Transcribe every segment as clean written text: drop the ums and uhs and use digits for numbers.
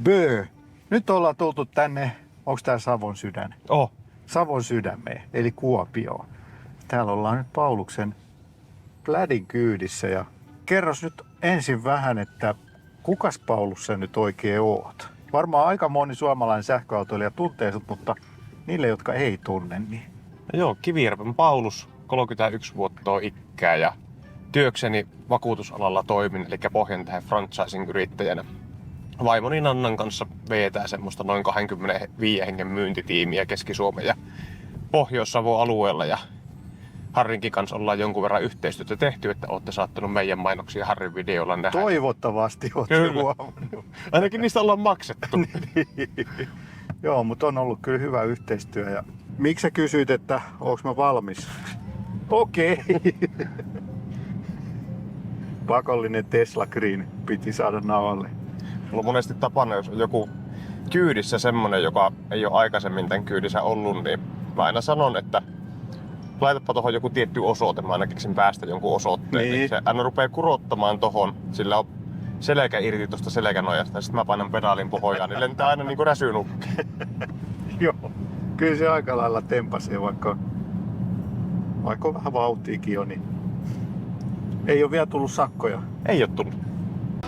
Bö. Nyt ollaan tultu tänne, onks tää Savon sydän? Oh. Savon sydämeen, eli Kuopioon. Täällä ollaan nyt Pauluksen plädin kyydissä ja kerros nyt ensin vähän, että kukas Paulus sä nyt oikein oot? Varmaan aika moni suomalainen sähköautoilija tuntee sut, mutta niille, jotka ei tunne, niin... Joo, Kivijärven Paulus, 31 vuotta on ikää ja työkseni vakuutusalalla toimin, eli Pohjantähden franchising-yrittäjänä. Vaimoni Nannan kanssa vetää semmoista noin 25 hengen myyntitiimiä Keski-Suomen ja Pohjois-Savon alueella. Ja Harrinkin kanssa ollaan jonkun verran yhteistyötä tehty, että olette saattanut meidän mainoksia Harrin videolla nähdä. Toivottavasti ootte huomannut. Ainakin niistä ollaan maksettu. Joo, mutta on ollut kyllä hyvä yhteistyö. Ja miksi sä kysyit, että onko mä valmis? Okei. Pakollinen Tesla Green piti saada nauhalle. Mulla on monesti tapana, jos on joku kyydissä semmonen, joka ei ole aikaisemmin tämän kyydissä ollut, niin mä aina sanon, että laitapa tohon joku tietty osoite. Mä aina keksin päästä jonkun osoitteen. Niin. Se aina rupeaa kurottamaan tohon, sillä on selkä irti tosta selkänojasta. Ja sit mä painan pedaalin pohjaan, niin lentää aina niinku räsynukke. Joo, kyllä se aika lailla tempasee, vaikka on vähän vauhtiikin jo, niin ei ole vielä tullut sakkoja. Ei oo tullut.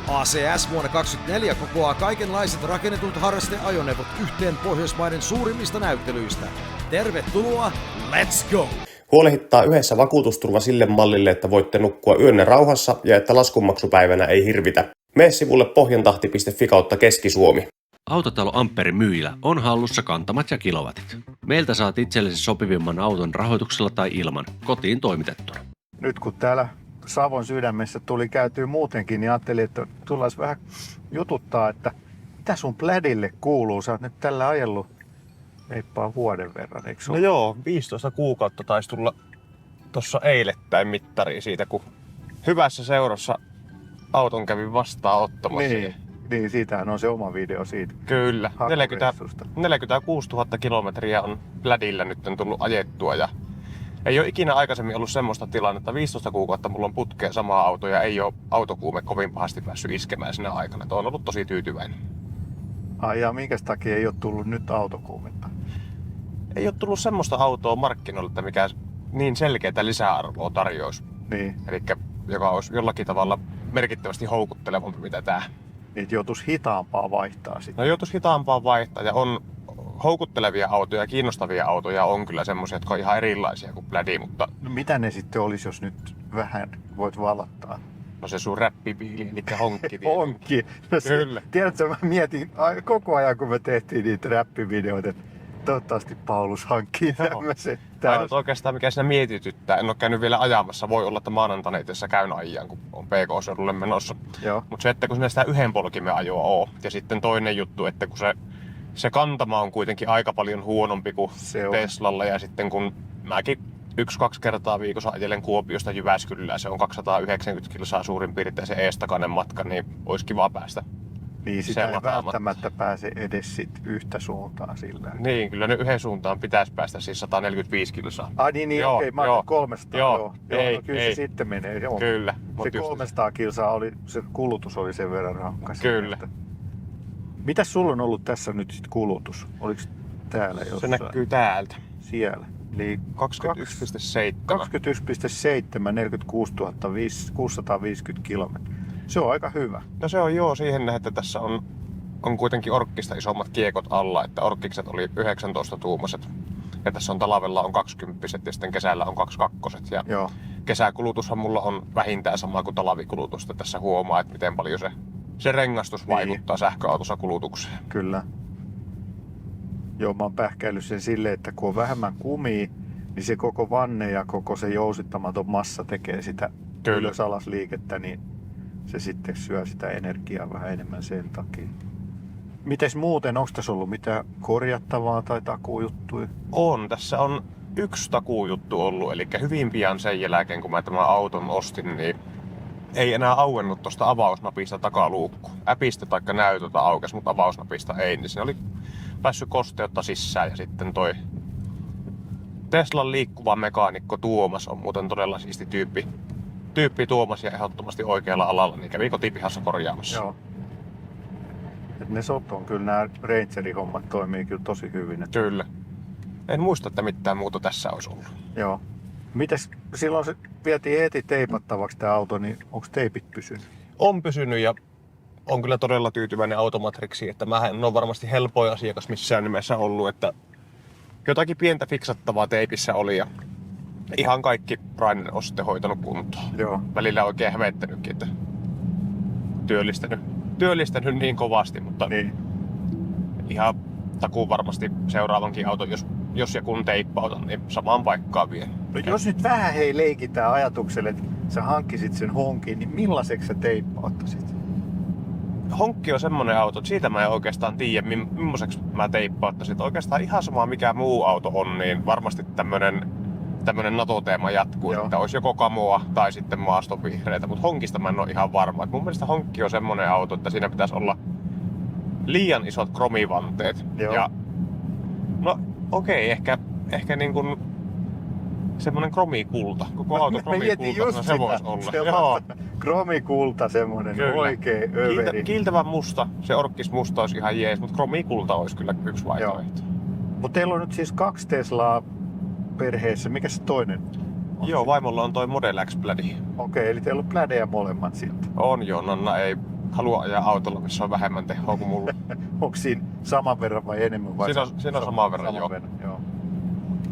ACS vuonna 2024 kokoaa kaikenlaiset rakennetut harrasteajoneuvot yhteen Pohjoismaiden suurimmista näyttelyistä. Tervetuloa, let's go! Huolehittaa yhdessä vakuutusturva sille mallille, että voitte nukkua yönne rauhassa ja että laskunmaksupäivänä ei hirvitä. Mene sivulle pohjantahti.fi kautta Keski-Suomi. Autotalo Amperin myyjillä on hallussa kantamat ja kilowatit. Meiltä saat itsellesi sopivimman auton rahoituksella tai ilman, kotiin toimitettuna. Nyt kun täällä Savon sydämessä tuli käytyä muutenkin, niin ajattelin, että tullaan vähän jututtaa, että mitä sun plädille kuuluu? Sä oot nyt tällä ajellut reippaan vuoden verran, eikö No joo, 15 kuukautta taisi tulla tossa eilettäin mittariin siitä, kun hyvässä seurassa auton kävin vastaanottamassa. Niin, siitähän on se oma video siitä. Kyllä, Hakkureissusta. 46 000 kilometriä on plädillä nyt tullut ajettua ja ei ole ikinä aikaisemmin ollut semmoista tilannetta. 15 kuukautta mulla on putkeen sama auto ja ei ole autokuume kovin pahasti päässyt iskemään sinä aikana. Olen ollut tosi tyytyväinen. Ai ja minkäs takia ei ole tullut nyt autokuumetta? Ei ole tullut semmoista autoa markkinoilta, mikä niin selkeää lisäarvoa tarjoisi. Niin. Elikkä joka olisi jollakin tavalla merkittävästi houkuttelevampi mitä tää. Niitä joutuisi hitaampaa vaihtaa sitten. No joutuisi hitaampaa vaihtaa ja on houkuttelevia autoja, kiinnostavia autoja on kyllä semmoisia, jotka on ihan erilaisia kuin plädi, mutta... No mitä ne sitten olisi, jos nyt vähän voit valottaa? No se sun räppibiili, eli honkki. Onkin. No Kyllä. Tiedätkö, mä mietin koko ajan, kun me tehtiin niitä räppivideoita, että toivottavasti Paulus hankkii tämmöisen. Ainut oikeastaan mikä siinä mietityttää, en ole käynyt vielä ajamassa, voi olla, että maanantaina itse käyn ajan, kun on PK-seudulle menossa. Mutta se, että kun sinä sitä yhden polkimen ajoa on, ja sitten toinen juttu, että kun se kantama on kuitenkin aika paljon huonompi kuin Teslalla, ja sitten kun mäkin 1-2 kertaa viikossa ajelen Kuopiosta Jyväskylään, se on 290 kilsaa suurin piirtein se eestakainen matka, niin olisi kiva päästä. Niin, sitä ei välttämättä pääse edes sit yhtä suuntaan sillä. Niin, kyllä nyt yhden suuntaan pitäisi päästä siis 145 kilsaa. Niin, okei, mä oon 300. Joo, ei, no, kyllä ei. se sitten menee. Joo. Kyllä. Se 300 kilsaa oli, se kulutus oli sen verran rankka. Kyllä. Mitäs sulla on ollut tässä nyt sit kulutus? Oliko täällä jossain? Se näkyy täältä. Siellä. Eli 21,7. 21,7, 46 650 kilometriä. Se on aika hyvä. No se on joo siihen nähden, että tässä on kuitenkin orkkista isommat kiekot alla, että orkkikset oli 19 tuumaset. Ja tässä on talvella on 20 ja sitten kesällä on 22. Ja joo. Kesäkulutushan mulla on vähintään sama kuin talvikulutusta. Tässä huomaa, että miten paljon se rengastus vaikuttaa sähköautossa kulutukseen. Kyllä. Joo, mä oon pähkäillyt sen silleen, että kun on vähemmän kumia, niin se koko vanne ja koko se jousittamaton massa tekee sitä ylös-alas liikettä, niin se sitten syö sitä energiaa vähän enemmän sen takia. Mites muuten, onko tässä ollut mitään korjattavaa tai takuujuttuja? On, tässä on yksi takuujuttu ollut, eli hyvin pian sen jälkeen kun mä tämän auton ostin, niin ei enää auennut tuosta avausnapista takaluukku. Äpistä taikka näytöltä aukesi, mutta avausnapista ei, niin se oli päässyt kosteutta sisään ja sitten toi Teslan liikkuva mekaanikko Tuomas on muuten todella siisti tyyppi Tuomas ja ehdottomasti oikealla alalla, niin kävi kotipihassa korjaamassa. Joo. Et ne on kyllä, nämä Rangerin hommat toimii kyllä tosi hyvin. Kyllä. En muista, että mitään muuta tässä olisi ollut. Joo. Mites silloin se vietiin heti teipattavaksi tämä auto, niin onko teipit pysynyt? On pysynyt ja on kyllä todella tyytyväinen Automatrixiin, että mä en ole varmasti helpoin asiakas missään nimessä ollut, että jotakin pientä fiksattavaa teipissä oli ja ihan kaikki Rainen on sitten hoitanut kuntoon. Joo. Välillä oikein hävettänytkin, että työllistänyt niin kovasti, mutta Niin. ihan takuun varmasti seuraavankin auton, jos ja kun teippautan, niin samaan paikkaan vien. No jos nyt vähän leikitään ajatukselle, että sä hankkisit sen honkin, niin millaiseksi sä teippauttaisit? Honkki on semmonen auto, että siitä mä en oikeastaan tiedä, millaiseksi mä teippauttaisin. Oikeastaan ihan sama mikä muu auto on, niin varmasti tämmönen NATO-teema jatkuu, Joo. että olisi joko kamoa tai sitten maastovihreitä, mutta honkista mä en ole ihan varma. Et mun mielestä honkki on semmonen auto, että siinä pitäisi olla liian isot kromivanteet. Joo. Ja no okei, ehkä niin kuin semmonen kromikulta. Koko auto kromikulta, se voisi olla. Joo. Kromikulta semmonen Kyllä. oikein överi. Kiiltävän musta, se orkkis musta olisi ihan jees, mutta kromikulta olisi kyllä yksi vaihtoehto. Mutta teillä on nyt siis 2 Teslaa perheessä. Mikä se toinen on? Joo, vaimolla on toi Model X Plaid. Okei, eli teillä on plädejä molemmat sitten. On joo, Nonna ei halua ajaa autolla, missä on vähemmän tehoa kuin mulla. Onko siinä saman verran vai enemmän? Vai Siinä on saman verran, joo. joo.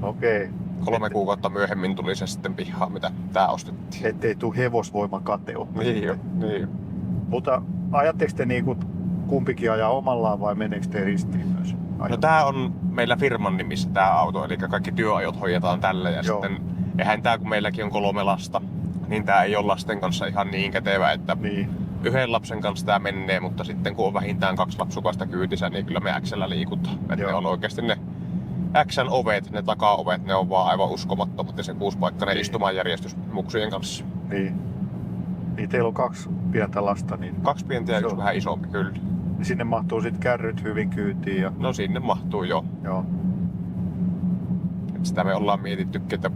Okei. 3 kuukautta myöhemmin tuli se sitten pihaan, mitä tää ostettiin. Ettei tuu hevosvoimakateutta. Niin jo, niin. Mutta ajatteko te niinku kumpikin ajaa omallaan vai meneekö te ristiin myös? No tää on meillä firman nimissä tää auto, eli kaikki työajot hoidetaan tällä ja Joo. sitten eihän tää kun meilläkin on 3 lasta, niin tää ei ole lasten kanssa ihan niin kätevä, että Niin. yhden lapsen kanssa tää menee, mutta sitten kun on vähintään 2 lapsukasta kyytissä, niin kyllä me X:llä liikutaan. Että ne on oikeasti ne X:n ovet, ne takaovet, ne on vaan aivan uskomattomat ja se 6-paikkainen istumanjärjestys muksujen kanssa. Niin. Niin teillä on 2 pientä lasta, niin 2 pientä ja Se yksi on. vähän isompi kyllä. sinne mahtuu sit kärryt hyvin kyytiin. Ja, No sinne mahtuu jo. joo. Et sitä me ollaan mietittykin, että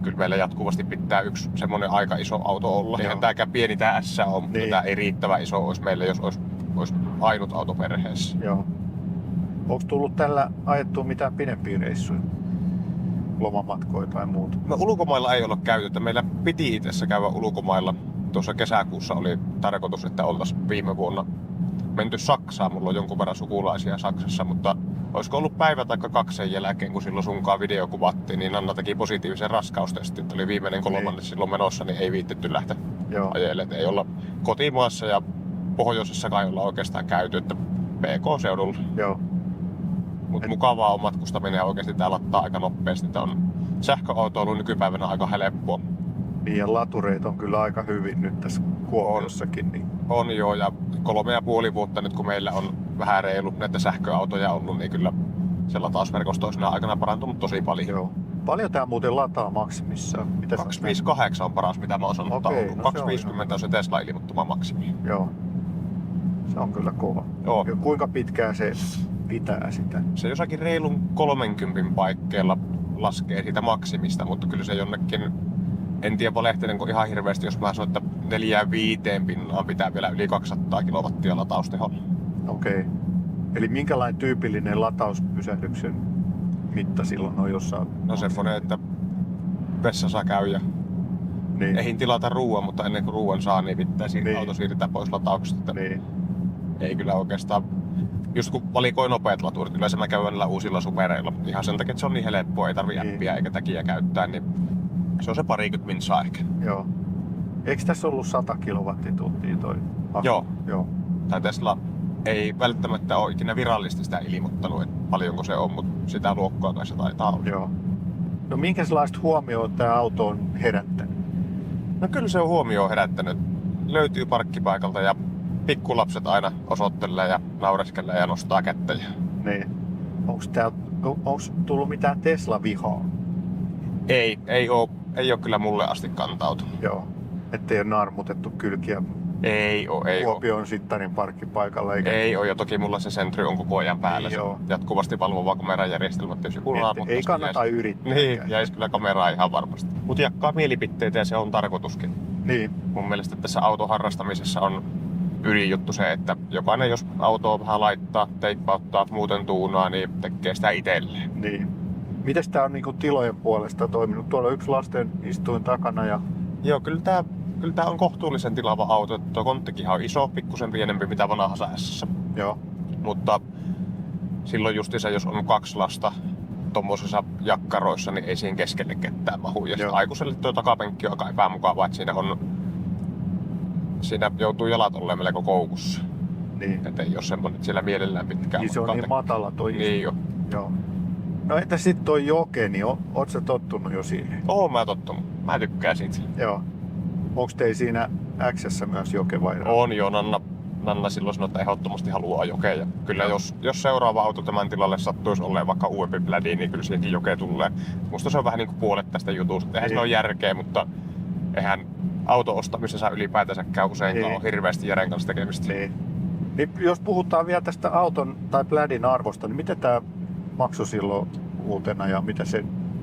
kyllä meillä jatkuvasti pitää yksi semmonen aika iso auto olla. Eihän tääkään pieni tää S on, mutta Niin. tää ei riittävän iso olisi meille, jos olisi ainut auto perheessä. Joo. Onko tullut tällä ajettua mitään pidempiä reissuja? Lomamatkoja tai muuta? No ulkomailla ei olla käyty, että meillä piti itse käydä ulkomailla. Tuossa kesäkuussa oli tarkoitus, että oltaisiin viime vuonna menty Saksaan. Mulla on jonkun verran sukulaisia Saksassa, mutta olisiko ollut päivä tai 2 sen jälkeen, kun silloin sunkaan video kuvattiin, niin Anna teki positiivisen raskaustestin. Että oli viimeinen 3. silloin menossa, niin ei viitetty lähteä Joo. ajelemaan. Ei olla kotimaassa ja pohjoisessakaan ei olla oikeastaan käyty, että PK-seudulla. Joo. Mutta mukavaa on matkustaminen ja oikeasti tää lattaa aika nopeasti. Että on sähköautoilu nykypäivänä aika helppoa. Niin ja latureita on kyllä aika hyvin nyt tässä Kuopiossakin. Niin. On joo, ja 3,5 vuotta nyt kun meillä on vähän reilu näitä sähköautoja ollut, niin kyllä se latausverkosto on siinä aikana parantunut tosi paljon. Joo. Paljon tää muuten lataa maksimissaan? Mitä sä oot 258 on paras, mitä mä oon sanonut Okei, taulun. no se on 250 on se Tesla ilmoittama maksimi. nähnyt? Joo. Se on kyllä kova. Joo. Ja kuinka pitkään se pitää sitä? Se jossakin reilun 30 paikkeilla laskee siitä maksimista, mutta kyllä se jonnekin, en tiedä valehtelenko ihan hirveästi, jos mä sanon, että 4-5 pinnaan pitää vielä yli 200 kilowattia latausteho. Okei. Eli minkälainen tyypillinen latauspysähdyksen mitta silloin on jossain? No semmonen, että vessassa käy ja Niin. ehin tilata ruoan, mutta ennen kuin ruoan saa, niin pitää Niin. auto siirtää pois latauksesta. Niin. Ei kyllä oikeastaan, just kun valikoi nopeat laturit, yleensä mä käyn näillä uusilla supereilla. Ihan sen takia, että se on niin helppoa, ei tarvii Niin. appia eikä täkiä käyttää, niin se on se 20 minsaa ehkä. Joo. Eikö tässä ollut 100 kilowattituntia toi? Joo. Joo. Tai Tesla ei välttämättä ole ikinä virallisesti sitä ilmoittanut, että paljonko se on, mutta sitä luokkaa kai se taitaa olla. Joo. No minkälaista huomioon tämä auto on herättänyt? No kyllä se on huomioon herättänyt. Löytyy parkkipaikalta ja pikkulapset aina osoittelee ja naureskelee ja nostaa kättä. Niin. Onko tullut mitään Tesla-vihaa? Ei ole kyllä mulle asti kantautunut. Joo. Ettei ole naarmutettu kylkiä Ei oo. Kuopion Sittarin parkkipaikalla eikä... Ei oo, ja toki mulla se Sentry on koko ajan päällä. Joo. Se jatkuvasti valvova kamerajärjestelmä, että jos joku naarmuttaa, ei kannata yrittää. Niin, jäisi kyllä kameraa ihan varmasti. Mut jakaa mielipiteitä ja se on tarkoituskin. Niin. Mun mielestä tässä autoharrastamisessa on ydinjuttu se, että jokainen jos autoa vähän laittaa, teippauttaa, muuten tuunaa, niin tekee sitä itselleen. Niin. Mites tää on niinku tilojen puolesta toiminut? Tuolla on yksi lasten istuin takana ja... Joo, kyllä tää on kohtuullisen tilava auto. Tuo konttikin on iso, pikkusen pienempi mitä vanhassa S:ssä. Joo. Mutta silloin justiinsa, jos on 2 lasta tommosissa jakkaroissa, niin ei siihen keskelle ketään mahu. Ja sitten aikuiselle tuo takapenkki on aika epämukavaa, että siinä joutuu jalat olemaan melko koukussa. Niin. Että ei ole semmoinen, että siellä mielellään pitkään. Niin se on niin matala toi Niin jo. Joo. No entä sit toi joke, niin oot sä tottunut jo siihen? Oon mä tottunut. Mä tykkään siitä. Joo. Onks tei siinä X:ssä myös joke vai? On jo, Nanna silloin sanoi, että ehdottomasti haluaa jokea. Ja kyllä jos seuraava auto tämän tilalle sattuisi olemaan vaikka uudempi plädi, niin kyllä siihenkin joke tulee. Musta se on vähän niin kuin puolet tästä jutusta. Eihän siinä ole järkeä, mutta eihän auto-ostamisessa ylipäätänsä käy useinkaan ole hirveästi järjen kanssa tekemistä. Niin jos puhutaan vielä tästä auton tai plädin arvosta, niin miten tää maksoi silloin uutena ja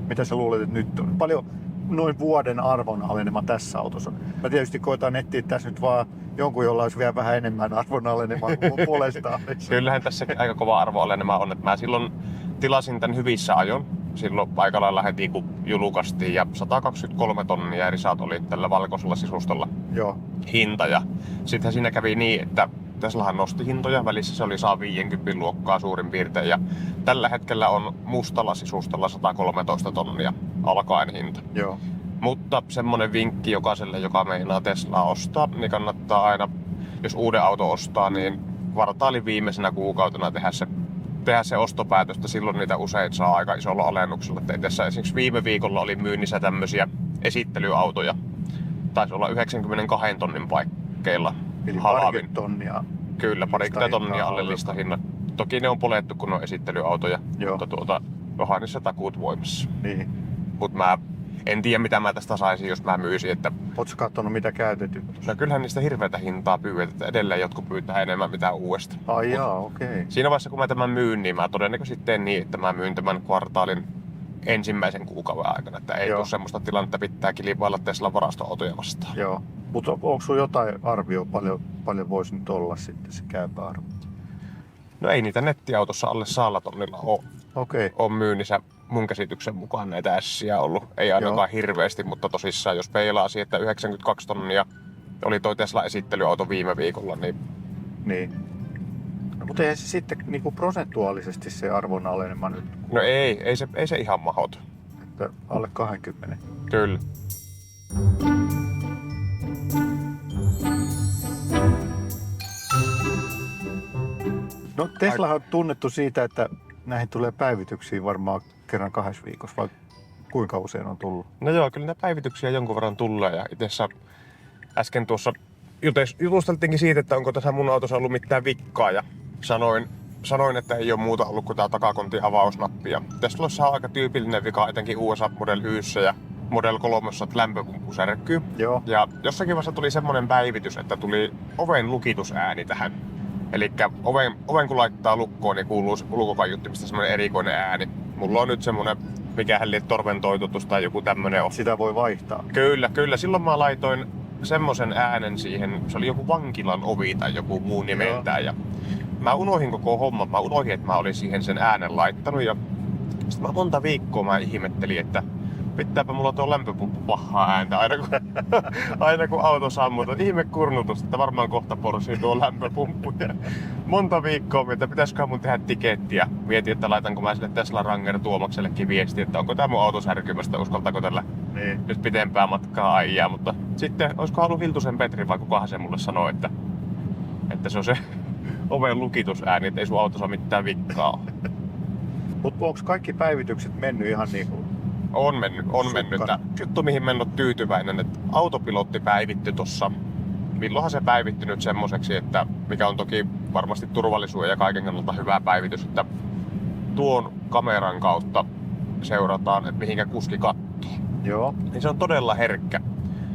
mitä sä luulet, että nyt on? Paljon noin vuoden arvon alenema tässä autossa on. Mä tietysti koitan etsiä tässä nyt vaan jonkun, jolla olisi vielä vähän enemmän arvon alenema kuin puolestaan. Kyllähän tässäkin aika kova arvo alenema on. Että mä silloin tilasin tän hyvissä ajon. Silloin aika lailla heti kun julkaistiin ja 123 tonnia eri saat oli tällä valkoisella sisustolla hinta. Ja sittenhän siinä kävi niin, että Teslahan nosti hintoja, välissä se oli 150 luokkaa suurin piirtein ja tällä hetkellä on mustalla sisustolla 113 tonnia alkaen hinta. Joo. Mutta semmonen vinkki jokaiselle, joka meinaa Teslaa ostaa, niin kannattaa aina, jos uuden auto ostaa, niin kvartaalin viimeisenä kuukautena tehdä se ostopäätöstä. Silloin niitä usein saa aika isolla alennuksella. Et tässä esimerkiksi viime viikolla oli myynnissä tämmöisiä esittelyautoja. Taisi olla 92 tonnin paikkeilla. Eli parikymmentä tonnia. Kyllä, parikymmentä tonnia alle listahinnat. Toki ne on polettu, kun on esittelyautoja, mutta onhan niissä takuut voimassa. Niin. Mut mä en tiedä, mitä mä tästä saisin, jos mä myisin. Että... Ootko katsonut, mitä käytetyt? No kyllähän niistä hirveätä hintaa pyydetään. Edelleen jotkut pyytää enemmän mitä uudesta. Ai jaa, okei. Siinä vaiheessa, kun mä tämän myyn, niin mä todennäköisesti teen niin, että mä myyn tämän kvartaalin ensimmäisen kuukauden aikana. Että ei tule semmoista tilannetta, pitää kilpailla Teslan varastoautoja vastaan. Joo. Mutta onko sulla jotain arvioa, paljon voisi nyt olla sitten se käypä arvo? No ei niitä nettiautossa alle 100 tonnilla ole. Okei. On myynnissä mun käsityksen mukaan näitä S:iä ollut. Ei ainakaan hirveästi, mutta tosissaan jos peilaa siihen, että 92 tonnia oli toi Tesla esittelyauto viime viikolla, niin... Niin. No, mutta eihän se sitten niinku prosentuaalisesti se arvon alenema nyt... No ei se ihan mahdoton. Että alle 20. Kyllä. No Teslahan on tunnettu siitä, että näihin tulee päivityksiä varmaan kerran 2 viikossa, vai kuinka usein on tullut? No joo, kyllä näitä päivityksiä jonkun verran tulee ja itse äsken tuossa jutusteltiinkin siitä, että onko tässä mun autossa ollut mitään vikkaa ja sanoin, että ei ole muuta ollut kuin tää takakontin avausnappi. Ja Teslassa on aika tyypillinen vika, etenkin USA Model Y:ssä ja Model 3, että lämpöpumppu särkyy. Joo. Ja jossakin vaiheessa tuli semmonen päivitys, että tuli oven lukitusääni tähän. Elikkä oven kun laittaa lukkoon, niin kuuluu ulkokaiuttimista semmonen erikoinen ääni. Mulla on nyt semmonen, mikähän liian torventoitutus tai joku tämmönen on. Sitä voi vaihtaa. Kyllä. Silloin mä laitoin semmosen äänen siihen, se oli joku vankilan ovi tai joku muu nimeltään. Ja mä unohdin koko homman. Mä unohdin, että mä olin siihen sen äänen laittanut. Ja sit mä monta viikkoa mä ihmettelin, että pitääpä mulla tuo lämpöpumppu pahaa ääntä aina kun auto sammuu. Ihme kurnutus, että varmaan kohta porsii tuo lämpöpumppu. Ja monta viikkoa, että pitäisikö mun tehdä tikettiä. Mietin, että laitanko mä sille Tesla Ranger Tuomaksellekin viesti, että onko tää mun auto särkymästä, uskaltaako tällä nyt pitempää matkaa ajaa. Mutta sitten, olisiko ollut Hiltusen Petri vai kukahan se mulle sanoi, että se on se oven lukitusääni, että ei sun autossa mitään vikkaa. Mutta onko kaikki päivitykset mennyt ihan niinku? On mennyt. Juttu, mihin mä en ole tyytyväinen, että autopilotti päivitti tossa. Milloinhan se päivitti nyt semmoiseksi, että mikä on toki varmasti turvallisuuden ja kaiken kannalta hyvä päivitys, että tuon kameran kautta seurataan, että mihinkä kuski katsoo. Joo. Niin se on todella herkkä.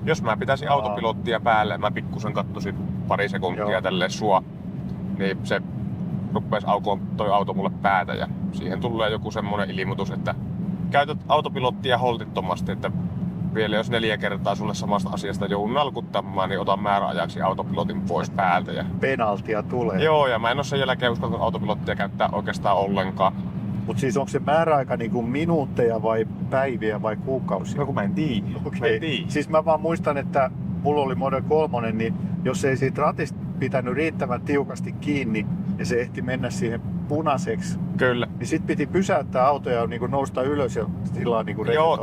Jos mä pitäisin autopilottia päälle ja mä pikkusen katsoisin pari sekuntia tälleen sua, niin se ruppeisi aukoon toi auto mulle päätä ja siihen tulee joku semmonen ilmoitus, että käytät autopilottia holtittomasti, että vielä jos 4 kertaa sulle samasta asiasta joudun nalkuttamaan, niin otan määräajaksi autopilotin pois päältä. Ja... Penaltia tulee. Joo, ja mä en ole sen jälkeen uskaltanut autopilottia käyttää oikeastaan ollenkaan. Mut siis onko se määräaika niinku minuutteja vai päiviä vai kuukausia? No kun mä en tiedä. Okei. Siis mä vaan muistan, että mulla oli Model 3, niin jos ei siitä ratista pitänyt riittävän tiukasti kiinni ja se ehti mennä siihen punaiseksi, Kyllä. niin sit piti pysäyttää auto ja niinku nousta ylös ja sillä niinku Joo,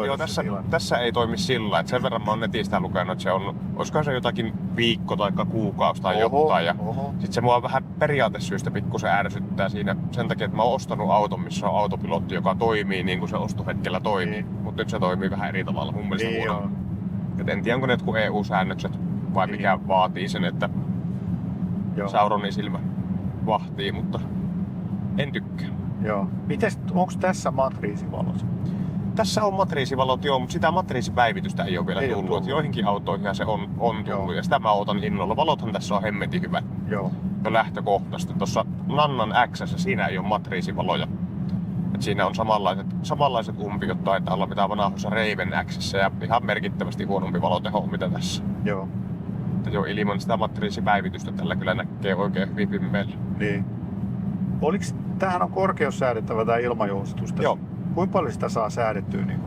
tässä ei toimi sillä, että sen verran mä oon netistä lukenut, että se on, olisikohan se jotakin viikko tai kuukausi tai jotain. Ja sit se mua vähän periaatesyistä pikkusen ärsyttää siinä sen takia, että mä oon ostanut auton, missä on autopilotti, joka toimii niin kuin se ostohetkellä toimii. Mutta nyt se toimii vähän eri tavalla mun mielestä huono. Et en tiedä, onko ne jotkut EU-säännökset vai mikä vaatii sen, että Sauronin silmä vahtii, mutta en tykkää. Joo. Mites, onko tässä matriisivalot? Tässä on matriisivalot, joo, mutta sitä matriisipäivitystä ei ole vielä tullut. Joihinkin autoihin se on tullut ja sitä mä odotan innolla. Valothan tässä on hemmetin hyvät. Joo. Jo lähtökohtaisesti. Tuossa Nannan X:ssä siinä ei ole matriisivaloja. Et siinä on samanlaiset umpiot taitaa olla mitä vanhoissa Raven X:ssä ja ihan merkittävästi huonompi valoteho mitä tässä. Joo. Että jo ilman sitä matriisipäivitystä tällä kyllä näkee oikein hyvin pimeällä. Niin. Tämähän on korkeussäädettävä tää ilmajoustus. Joo. Kuinka paljon sitä saa säädettyä niin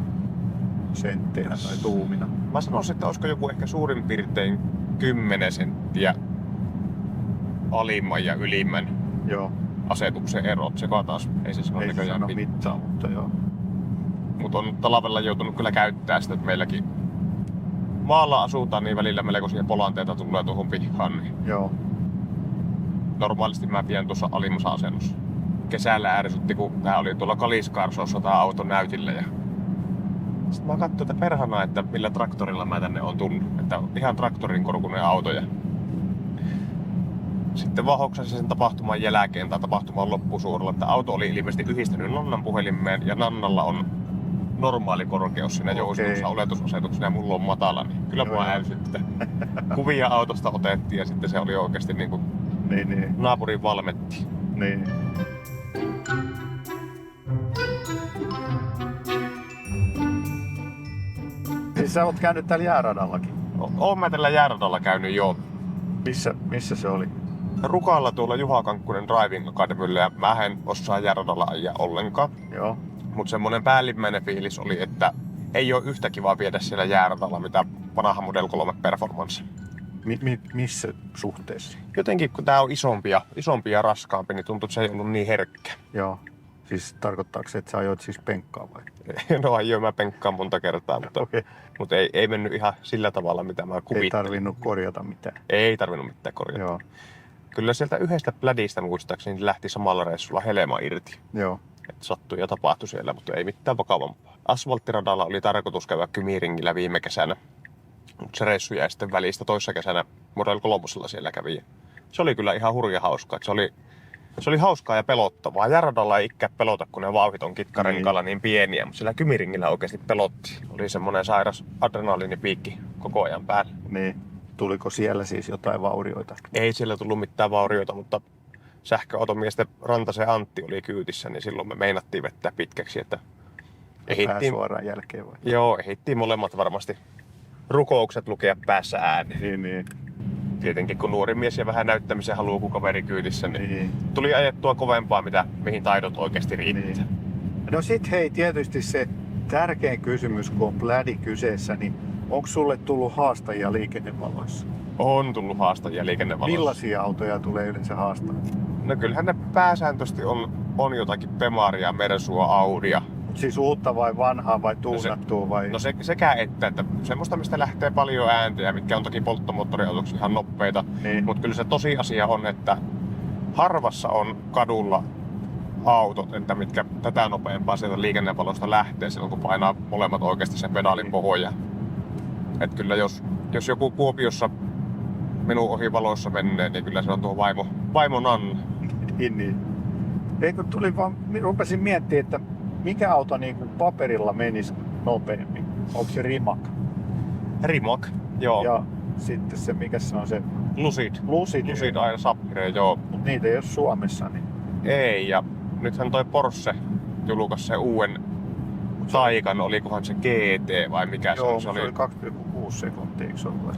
sentteinä tai tuumina? Mä sanoisin, että olisiko joku ehkä suurin piirtein 10 senttiä alimman ja ylimmän asetuksen erot. Se taas ei se sano näköjään mittaa, mutta joo. Mutta on talvella joutunut kyllä käyttää sitä, että meilläkin maalla asutaan, niin välillä melkoisia polanteita tulee tuohon pihaan. Niin joo. Normaalisti mä pidän tuossa alimmassa asennossa. Kesällä ärsytti, kun tää oli tuolla Kaliskarsossa tää auto näytillä. Ja... Sitten mä katsoin, että perhana, että millä traktorilla mä tänne on tullut. Että on ihan traktorin korkuinen auto. Ja... Sitten vaan hoksasin sen tapahtuman jälkeen tai tapahtuman loppusuoralla, että auto oli ilmeisesti yhdistänyt Nannan puhelimeen ja Nannalla on normaali korkeus siinä joustussa oletusasetuksena ja mulla on matala. Niin kyllä mua ärsyttää. Kuvia autosta otettiin ja sitten se oli oikeasti niin kuin naapurin valmetti. Niin. Siis sä oot käynyt täällä jääradallakin? Oon mä tällä jääradalla käynyt jo. Missä se oli? Rukalla tuolla Juha Kankkunen Driving Academyllä ja mä en osaa jääradalla ajaa ollenkaan. Joo. Mut semmonen päällimmäinen fiilis oli, että ei oo yhtä kiva viedä siellä jääradalla mitä vanha Model 3 Performance. Missä suhteessa? Jotenkin kun tää on isompi ja raskaampi, niin tuntuu, että se ei ollut niin herkkä. Joo. Siis tarkoittaako se, että sä ajoit siis penkkaa vai? No ajoin mä penkkaan monta kertaa, mutta ei mennyt ihan sillä tavalla, mitä mä kuvittelin. Ei tarvinnut korjata mitään? Ei tarvinnut mitään korjata. Joo. Kyllä sieltä yhdestä plädistä muistaakseni lähti samalla reissulla helma irti. Joo. Että sattui ja tapahtui siellä, mutta ei mitään vakavampaa. Asfalttiradalla oli tarkoitus käydä Kymiringillä viime kesänä. Mutta se reissu jäi sitten välistä toissa kesänä Model 3 siellä kävi. Se oli kyllä ihan hurja hauskaa. Se oli hauskaa ja pelottavaa. Jääradalla ei ikään pelota, kun ne vauhdit on kitkarenkaalla niin pieniä, mutta sillä Kymiringillä oikeasti pelotti. Oli semmoinen sairas adrenaliinipiikki koko ajan päällä. Niin. Tuliko siellä siis jotain vaurioita? Ei siellä tullut mitään vaurioita, mutta sähköautomiesten Rantasen Antti oli kyytissä, niin silloin me meinattiin vettää pitkäksi, että ehittiin suoraan jälkeen vai? Joo, ehittiin molemmat varmasti rukoukset lukea päässä ääneen. Niin. Tietenkin kun nuori mies ja vähän näyttämisen haluaa kun kaveri kyydissä, niin tuli ajettua kovempaa, mihin taidot oikeasti riittää. Niin. No sit hei, tietysti se tärkein kysymys, kun on plädi kyseessä, niin onko sulle tullut haastajia liikennevaloissa? On tullut haastajia liikennevaloissa. Millaisia autoja tulee yleensä haastaa? No kyllähän ne pääsääntöisesti on jotakin Bemaria, Mersua, Audia. Siis uutta vai vanhaa vai tuunattua vai? No sekä että semmoista, mistä lähtee paljon ääntä ja mitkä on toki polttomoottoriautoksi ihan nopeita. Niin. Mutta kyllä se tosiasia on, että harvassa on kadulla autot, että mitkä tätä nopeampaa sieltä liikennevalosta lähtee silloin, kun painaa molemmat oikeasti sen pedaalin pohja. Että kyllä jos joku Kuopiossa minun ohi valoissa menee, niin kyllä se on tuo vaimo Nanna. Niin. Eikö rupesin miettimään, että mikä auto niin kuin paperilla menisi nopeammin? Onko se Rimac? Rimac, joo. Ja sitten se, mikä se on se? Lucid aina Sapphire, joo. Mut niitä ei ole Suomessa, niin? Ei, ja nythän toi Porsche julkaisi sen uuden Taikan, olikohan se GT vai mikä Joo, se oli? se oli 2,6 sekuntia, eikö se ollut? 2,2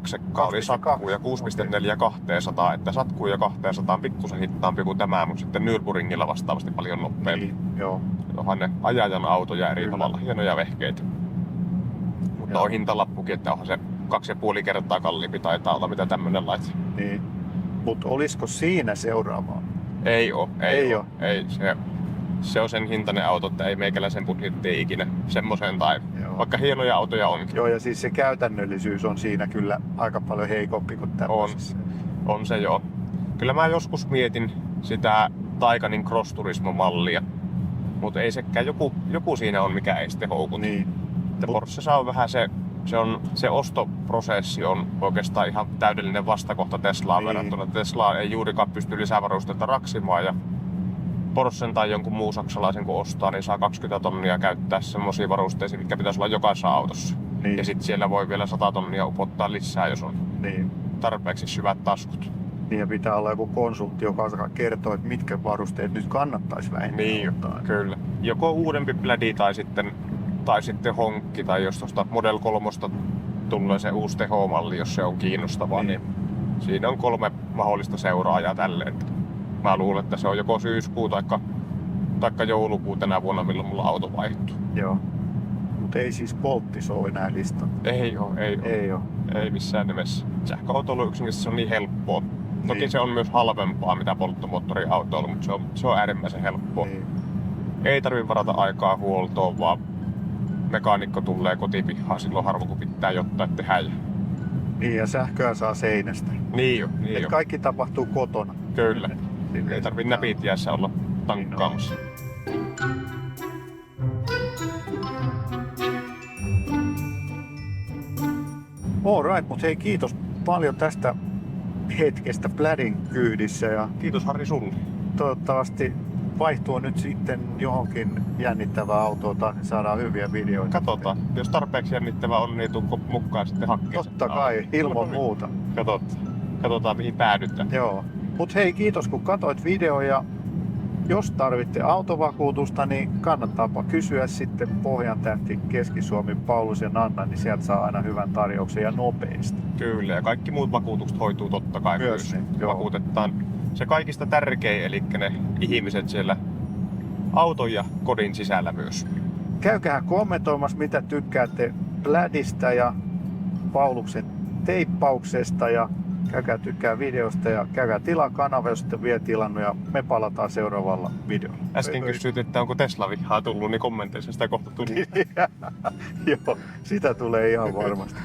sekkaa oli satkuu ja 6,4 200, että satkuu ja 200 on pikkusen hittaampi kuin tämä, mutta sitten Nürburgringillä vastaavasti paljon nopeampi. Niin, joo. Onhan ne ajajan autoja eri tavalla, hienoja vehkeitä. Mutta on hintalappukin, että onhan se 2,5 kertaa kalliimpi taitaa olla, mitä tämmönen laite. Niin. Mutta olisiko siinä seuraavaa? Ei oo. Ei oo. Ei, se on sen hintainen auto, että ei meikäläisen budjetti ikinä semmoiseen tai Joo. vaikka hienoja autoja onkin. Joo, ja siis se käytännöllisyys on siinä kyllä aika paljon heikompi kuin tämmöisessä. On se joo. Kyllä mä joskus mietin sitä Taycanin Cross Turismo-mallia, mutta ei sekään, joku siinä on, mikä ei sitten houkuta. Niin. Että Porschessa on vähän se ostoprosessi on oikeastaan ihan täydellinen vastakohta Teslaan Niin. verrattuna. Tesla ei juurikaan pysty lisävarusteita raksimaan ja Porschen tai jonkun muun saksalaisen kun ostaa, niin saa 20 tonnia käyttää semmoisia varusteisiin, mitkä pitäisi olla jokaisessa autossa. Niin. Ja sitten siellä voi vielä 100 tonnia upottaa lisää, jos on Niin. tarpeeksi syvät taskut. Niin, ja pitää olla joku konsultti, joka kertoo, että mitkä varusteet nyt kannattaisi vähintään Niin, ottaa. kyllä. Joko uudempi plädi tai sitten honkki, tai jos tuosta Model 3 tulee se uusi tehomalli, jos se on kiinnostavaa, niin siinä on 3 mahdollista seuraajaa tälleen. Mä luulen, että se on joko syyskuu taikka joulukuu tänä vuonna, milloin mulla auto vaihtuu. Joo. Mutta ei siis polttis ole enää listalla. Ei oo. Ei missään nimessä. Sähköautoilu yksinkertaisesti se on niin helppoa. Toki Niin. se on myös halvempaa mitä polttomoottoriautoilu, mutta se on äärimmäisen helppoa. Niin. Ei tarvitse varata aikaa huoltoon, vaan mekaanikko tulee kotipihaan silloin harvoin kun pitää jotain tehdä. Niin, ja sähköä saa seinästä. Niin jo. Et kaikki tapahtuu kotona. Kyllä. Silleen Ei tarvitse pitää- näpit jäässä olla tankkaamassa. Alright, mutta hei, kiitos paljon tästä hetkestä Plädin kyydissä ja Kiitos Harri sulle. toivottavasti vaihtuu nyt sitten johonkin jännittävään autoon tai saadaan hyviä videoita. Katsotaan. Jos tarpeeksi jännittävä on, niin tuukko mukaan sitten hakkeen. Totta kai, ilman muuta. Katsotaan mihin päädytään. Joo. Mut hei, kiitos kun katsoit videon ja jos tarvitte autovakuutusta, niin kannattaapa kysyä sitten Pohjantähti Keski-Suomi Paulus ja Nanna, niin sieltä saa aina hyvän tarjouksen ja nopeasti. Kyllä, ja kaikki muut vakuutukset hoituu totta kai Myös myös. ne, joo. Vakuutetaan se kaikista tärkein, eli ne ihmiset siellä auton ja kodin sisällä myös. Käykää kommentoimassa, mitä tykkäätte Plädistä ja Pauluksen teippauksesta ja käykää tykkää videosta ja käykää tilaa kanava, jos ette vielä tilannut ja me palataan seuraavalla videolla. Äsken kysyit, että onko Tesla-vihaa tullut, niin kommenteissa sitä kohta tuli. Joo, sitä tulee ihan varmasti.